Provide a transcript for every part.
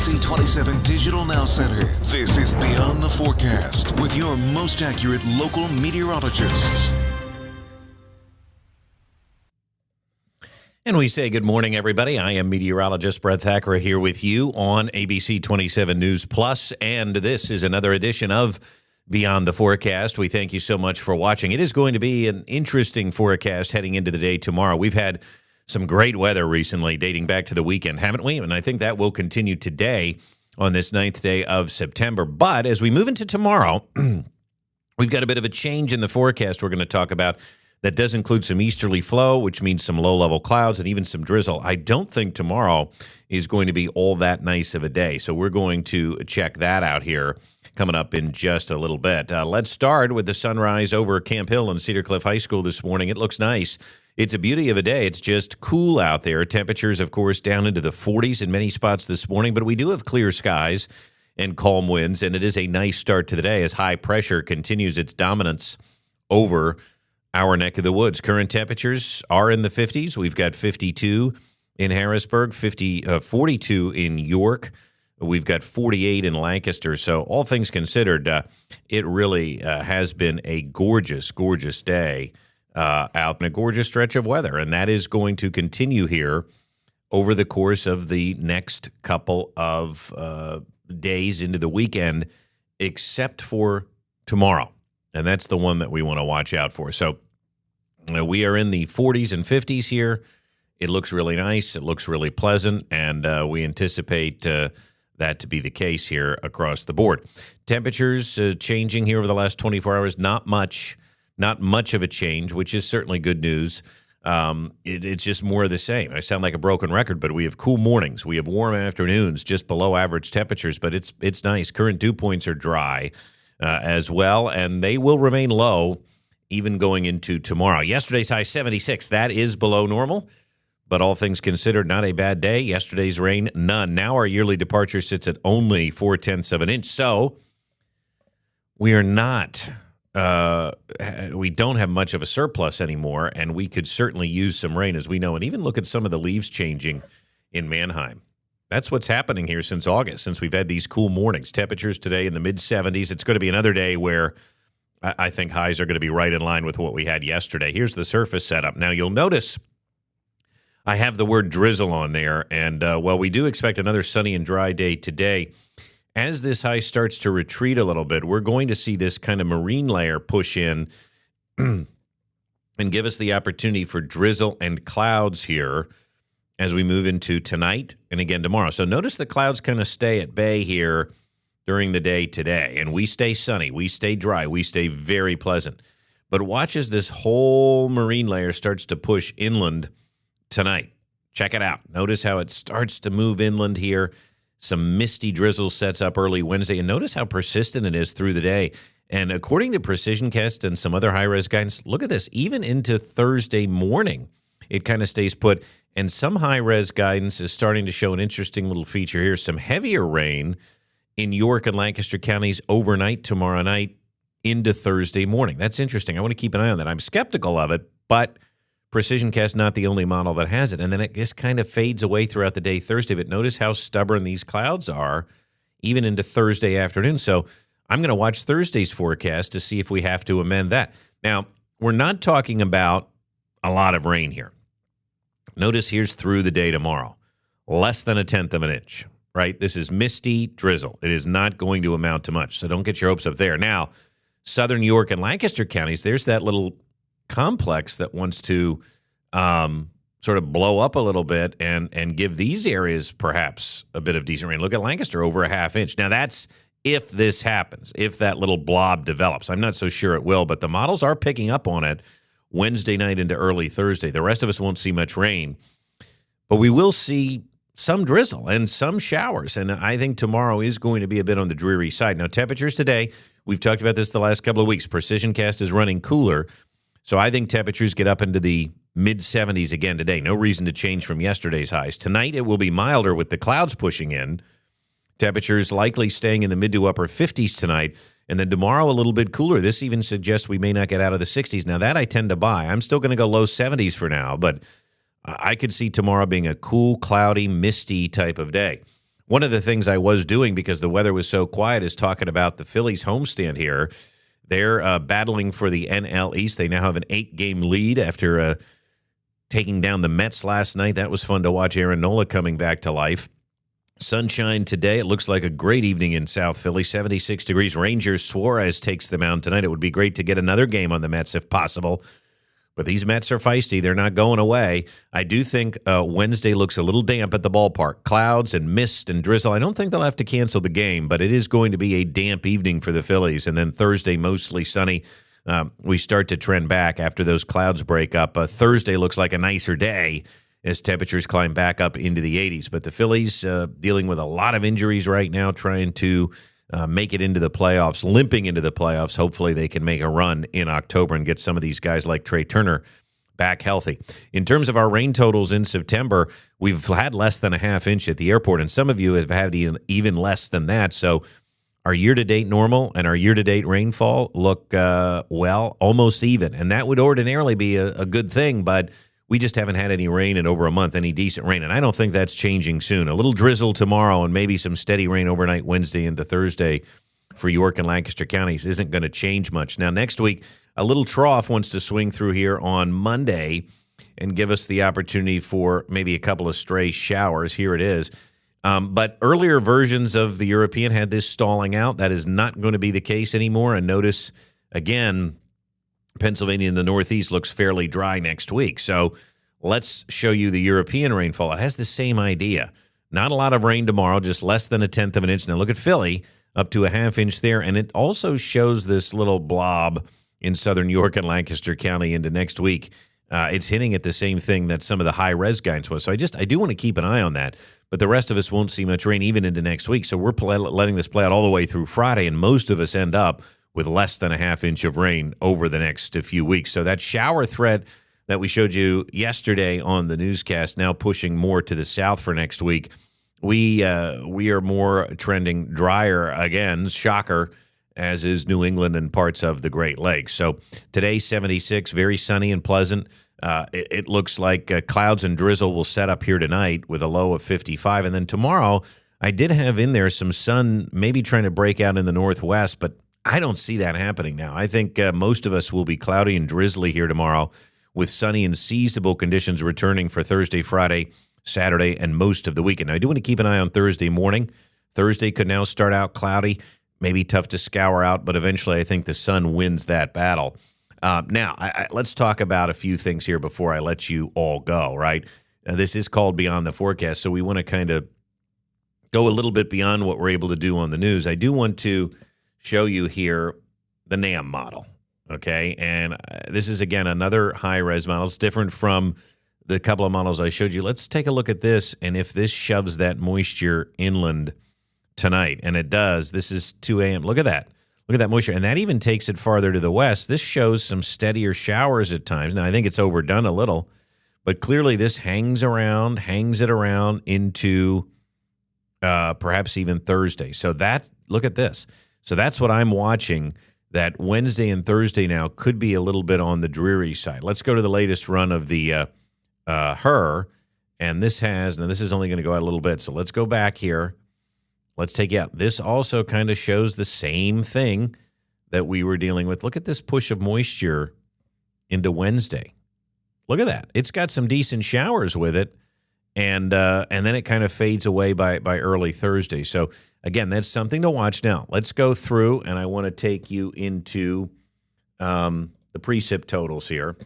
ABC 27 Digital Now Center. This is Beyond the Forecast with your most accurate local meteorologists. And we say good morning, everybody. I am Meteorologist Brett Thackara here with you on ABC 27 News Plus, and this is another edition of Beyond the Forecast. We thank you so much for watching. It is going to be an interesting forecast heading into the day tomorrow. We've had some great weather recently dating back to the weekend, haven't we? And I think that will continue today on this 9th day of September. But as we move into tomorrow, we've got a bit of a change in the forecast we're going to talk about that does include some easterly flow, which means some low-level clouds and even some drizzle. I don't think tomorrow is going to be all that nice of a day, so we're going to check that out here coming up in just a little bit. Let's start with the sunrise over Camp Hill and Cedar Cliff High School this morning. It looks nice. It's a beauty of a day. It's just cool out there. Temperatures, of course, down into the 40s in many spots this morning, but we do have clear skies and calm winds, and it is a nice start to the day as high pressure continues its dominance over our neck of the woods. Current temperatures are in the 50s. We've got 52 in Harrisburg, 42 in York. We've got 48 in Lancaster. So all things considered, it really has been a gorgeous, gorgeous day out in a gorgeous stretch of weather. And that is going to continue here over the course of the next couple of days into the weekend, except for tomorrow. And that's the one that we want to watch out for. So we are in the 40s and 50s here. It looks really nice. It looks really pleasant. And we anticipate that to be the case here across the board. Temperatures changing here over the last 24 hours. Not much of a change, which is certainly good news. It's just more of the same. I sound like a broken record, but we have cool mornings. We have warm afternoons, just below average temperatures, but it's nice. Current dew points are dry as well, and they will remain low even going into tomorrow. Yesterday's high 76. That is below normal, but all things considered, not a bad day. Yesterday's rain, none. Now our yearly departure sits at only 0.4 of an inch, so we are not we don't have much of a surplus anymore, and we could certainly use some rain, as we know. And even look at some of the leaves changing in Mannheim. That's what's happening here since August, since we've had these cool mornings. Temperatures today in the mid-70s. It's going to be another day where I think highs are going to be right in line with what we had yesterday. Here's the surface setup. Now, you'll notice I have the word drizzle on there, and while we do expect another sunny and dry day today, as this high starts to retreat a little bit, we're going to see this kind of marine layer push in and give us the opportunity for drizzle and clouds here as we move into tonight and again tomorrow. So notice the clouds kind of stay at bay here during the day today, and we stay sunny, we stay dry, we stay very pleasant. But watch as this whole marine layer starts to push inland tonight. Check it out. Notice how it starts to move inland here. Some misty drizzle sets up early Wednesday, and notice how persistent it is through the day. And according to PrecisionCast and some other high-res guidance, look at this. Even into Thursday morning, it kind of stays put. And some high-res guidance is starting to show an interesting little feature here. Some heavier rain in York and Lancaster counties overnight tomorrow night into Thursday morning. That's interesting. I want to keep an eye on that. I'm skeptical of it, but PrecisionCast not the only model that has it. And then it just kind of fades away throughout the day Thursday. But notice how stubborn these clouds are even into Thursday afternoon. So I'm going to watch Thursday's forecast to see if we have to amend that. Now, we're not talking about a lot of rain here. Notice here's through the day tomorrow. Less than 1/10 of an inch, right? This is misty drizzle. It is not going to amount to much. So don't get your hopes up there. Now, southern York and Lancaster counties, there's that little complex that wants to sort of blow up a little bit and give these areas perhaps a bit of decent rain. Look at Lancaster, over 1/2 inch. Now, that's if this happens, if that little blob develops. I'm not so sure it will, but the models are picking up on it Wednesday night into early Thursday. The rest of us won't see much rain, but we will see some drizzle and some showers, and I think tomorrow is going to be a bit on the dreary side. Now, temperatures today, we've talked about this the last couple of weeks. PrecisionCast is running cooler. So I think temperatures get up into the mid-70s again today. No reason to change from yesterday's highs. Tonight it will be milder with the clouds pushing in. Temperatures likely staying in the mid to upper 50s tonight. And then tomorrow a little bit cooler. This even suggests we may not get out of the 60s. Now that I tend to buy. I'm still going to go low 70s for now, but I could see tomorrow being a cool, cloudy, misty type of day. One of the things I was doing because the weather was so quiet is talking about the Phillies homestand here. They're battling for the NL East. They now have an 8-game lead after taking down the Mets last night. That was fun to watch. Aaron Nola coming back to life. Sunshine today. It looks like a great evening in South Philly. 76 degrees. Rangers Suarez takes the mound tonight. It would be great to get another game on the Mets if possible. But these Mets are feisty. They're not going away. I do think Wednesday looks a little damp at the ballpark. Clouds and mist and drizzle. I don't think they'll have to cancel the game, but it is going to be a damp evening for the Phillies. And then Thursday, mostly sunny. We start to trend back after those clouds break up. Thursday looks like a nicer day as temperatures climb back up into the 80s. But the Phillies dealing with a lot of injuries right now, trying to make it into the playoffs, limping into the playoffs. Hopefully they can make a run in October and get some of these guys like Trey Turner back healthy. In terms of our rain totals in September, we've had less than a half inch at the airport, and some of you have had even less than that. So our year-to-date normal and our year-to-date rainfall look, almost even. And that would ordinarily be a good thing, but we just haven't had any rain in over a month, any decent rain, and I don't think that's changing soon. A little drizzle tomorrow and maybe some steady rain overnight Wednesday into Thursday for York and Lancaster counties isn't going to change much. Now, next week, a little trough wants to swing through here on Monday and give us the opportunity for maybe a couple of stray showers. Here it is. But earlier versions of the European had this stalling out. That is not going to be the case anymore. And notice, again, Pennsylvania in the Northeast looks fairly dry next week. So let's show you the European rainfall. It has the same idea. Not a lot of rain tomorrow, just less than 1/10 of an inch. Now look at Philly, up to a half inch there. And it also shows this little blob in southern York and Lancaster County into next week. It's hinting at the same thing that some of the high-res guidance was. So I do want to keep an eye on that. But the rest of us won't see much rain even into next week. So we're letting this play out all the way through Friday, and most of us end up with less than a half inch of rain over the next few weeks. So that shower threat that we showed you yesterday on the newscast now pushing more to the south for next week. We are more trending drier again, shocker, as is New England and parts of the Great Lakes. So today, 76, very sunny and pleasant. It looks like clouds and drizzle will set up here tonight with a low of 55. And then tomorrow, I did have in there some sun maybe trying to break out in the northwest, but I don't see that happening now. I think most of us will be cloudy and drizzly here tomorrow with sunny and seasonable conditions returning for Thursday, Friday, Saturday, and most of the weekend. Now, I do want to keep an eye on Thursday morning. Thursday could now start out cloudy, maybe tough to scour out, but eventually I think the sun wins that battle. Now, let's talk about a few things here before I let you all go, right? This is called Beyond the Forecast, so we want to kind of go a little bit beyond what we're able to do on the news. I do want to show you here the NAM model, okay? And this is, again, another high-res model. It's different from the couple of models I showed you. Let's take a look at this, and if this shoves that moisture inland tonight, and it does, this is 2 a.m. Look at that. Look at that moisture, and that even takes it farther to the west. This shows some steadier showers at times. Now, I think it's overdone a little, but clearly this hangs it around into perhaps even Thursday. So look at this. So that's what I'm watching, that Wednesday and Thursday now could be a little bit on the dreary side. Let's go to the latest run of the HER, and this is only going to go out a little bit. So let's go back here. Let's take out. This also kind of shows the same thing that we were dealing with. Look at this push of moisture into Wednesday. Look at that. It's got some decent showers with it, and then it kind of fades away by early Thursday. So again, that's something to watch. Now, let's go through, and I want to take you into the precip totals here.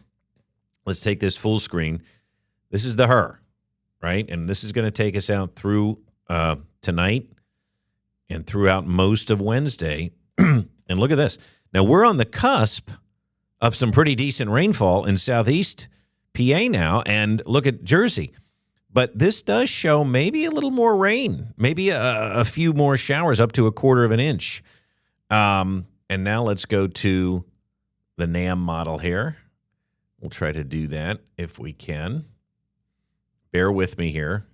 Let's take this full screen. This is the HER, right? And this is going to take us out through tonight and throughout most of Wednesday. And look at this. Now, we're on the cusp of some pretty decent rainfall in southeast PA now, and look at Jersey. But this does show maybe a little more rain, maybe a few more showers, up to a quarter of an inch. And now let's go to the NAM model here. We'll try to do that if we can. Bear with me here.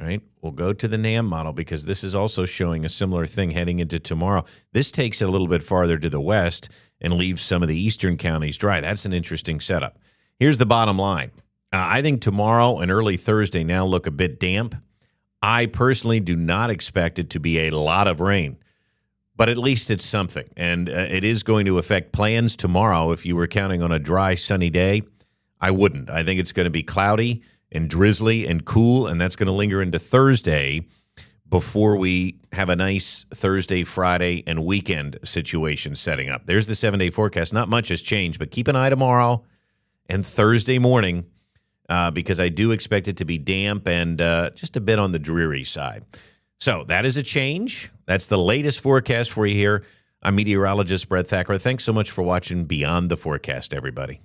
All right, we'll go to the NAM model because this is also showing a similar thing heading into tomorrow. This takes it a little bit farther to the west and leaves some of the eastern counties dry. That's an interesting setup. Here's the bottom line. I think tomorrow and early Thursday now look a bit damp. I personally do not expect it to be a lot of rain, but at least it's something. And it is going to affect plans tomorrow. If you were counting on a dry, sunny day, I wouldn't. I think it's going to be cloudy and drizzly and cool, and that's going to linger into Thursday before we have a nice Thursday, Friday, and weekend situation setting up. There's the 7-day forecast. Not much has changed, but keep an eye tomorrow and Thursday morning because I do expect it to be damp and just a bit on the dreary side. So that is a change. That's the latest forecast for you here. I'm meteorologist Brett Thackara. Thanks so much for watching Beyond the Forecast, everybody.